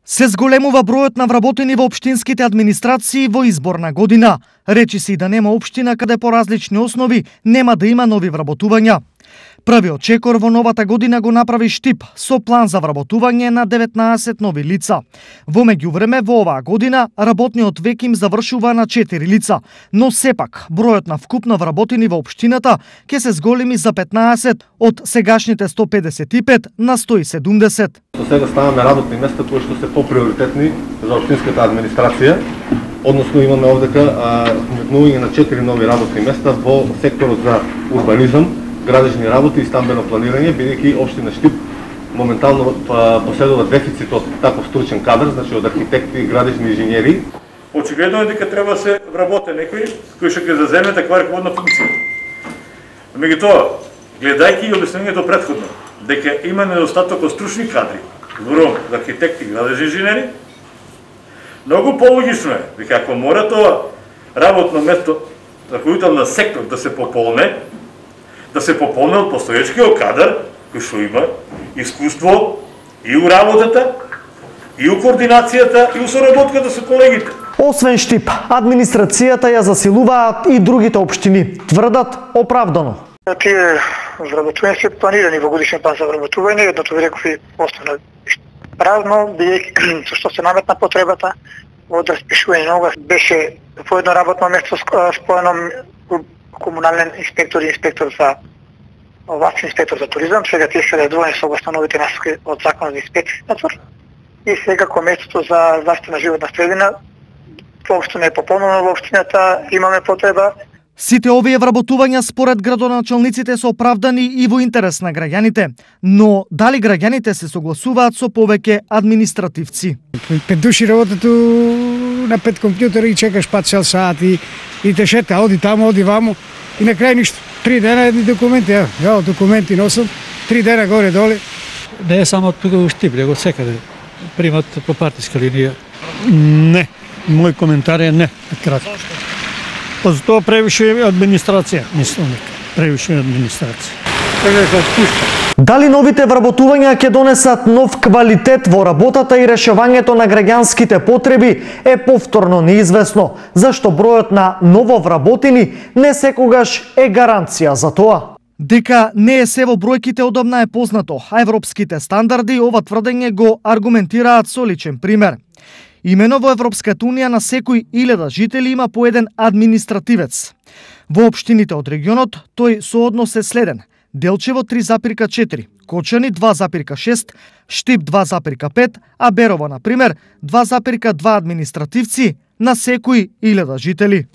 Се зголемува бројот на вработени во општинските администрации во изборна година. Речи се и да нема општина каде по различни основи нема да има нови вработувања. Првиот чекор во новата година го направи Штип со план за вработување на 19 нови лица. Во меѓувреме во оваа година работниот век им завршува на 4 лица, но сепак бројот на вкупно вработени во општината ќе се зголеми за 15 од сегашните 155 на 170. Со сега ставаме работни места кои што се поприоритетни за општинската администрација. Односно имаме овдека вметнување на 4 нови работни места во секторот за урбанизам, градежни работи и стамбено планирање, бидејќи општина Штип моментално поседува дефицит од таков стручен кадар, значи од архитекти и градежни инженери. Очигледно е дека треба да се вработи некој кој ќе заземе таква раководна функција. Меѓутоа, гледајќи и обяснението претходно, дека има недостаток од стручни кадри, зборувам за архитекти и градежни инженери, многу пологично е дека ако мора тоа работно место, раководител на сектор да се пополне од постоечкиот кадар, кој што има искуство и у работата, и у координацијата, и у соработката со колегите. Освен Штип, администрацијата ја засилуваат и другите општини, тврдат оправдано. Тие вработувања се планирани во годишен план за вработување, едното ви реков остана празно, бидејќи што се наметна потребата од распишување нова беше по едно работно место споено комунален инспектор и инспектор за овластен инспектор за туризам, сега тие се редувани со новите насоки од Законот за инспекцијата и сега кон местото за заштита на животна средина воопшто не е пополнено во општината, имаме потреба. Сите овие вработувања според градоначалниците се оправдани и во интерес на граѓаните, но дали граѓаните се согласуваат со повеќе административци? 5 души работат на 5 компјутери и чекаш 5 сати и те шета, оди таму, оди ваму и на крај ништо. 3 дена едни документи, ја документи носам, 3 дена горе-доле. Не е само од Штип, него секаде примат по партиска линија. Не, мој коментар е не, кратко. За тоа превише администрација, мислам, превише администрација. Сега се отпушта. Дали новите вработувања ќе донесат нов квалитет во работата и решавањето на граѓанските потреби е повторно неизвестно, зашто бројот на нововработени не секогаш е гаранција за тоа. Дека не е се во бројките одамна е познато, а европските стандарди ова тврдење го аргументираат со личен пример. Имено во Европската унија на секој 1000 жители има по еден административец. Во општините од регионот тој сооднос е следен: Делчево 3,4, Кочани 2,6, Штип 2,5, а Берово, на пример, 2,2 административци на секој 1000 жители.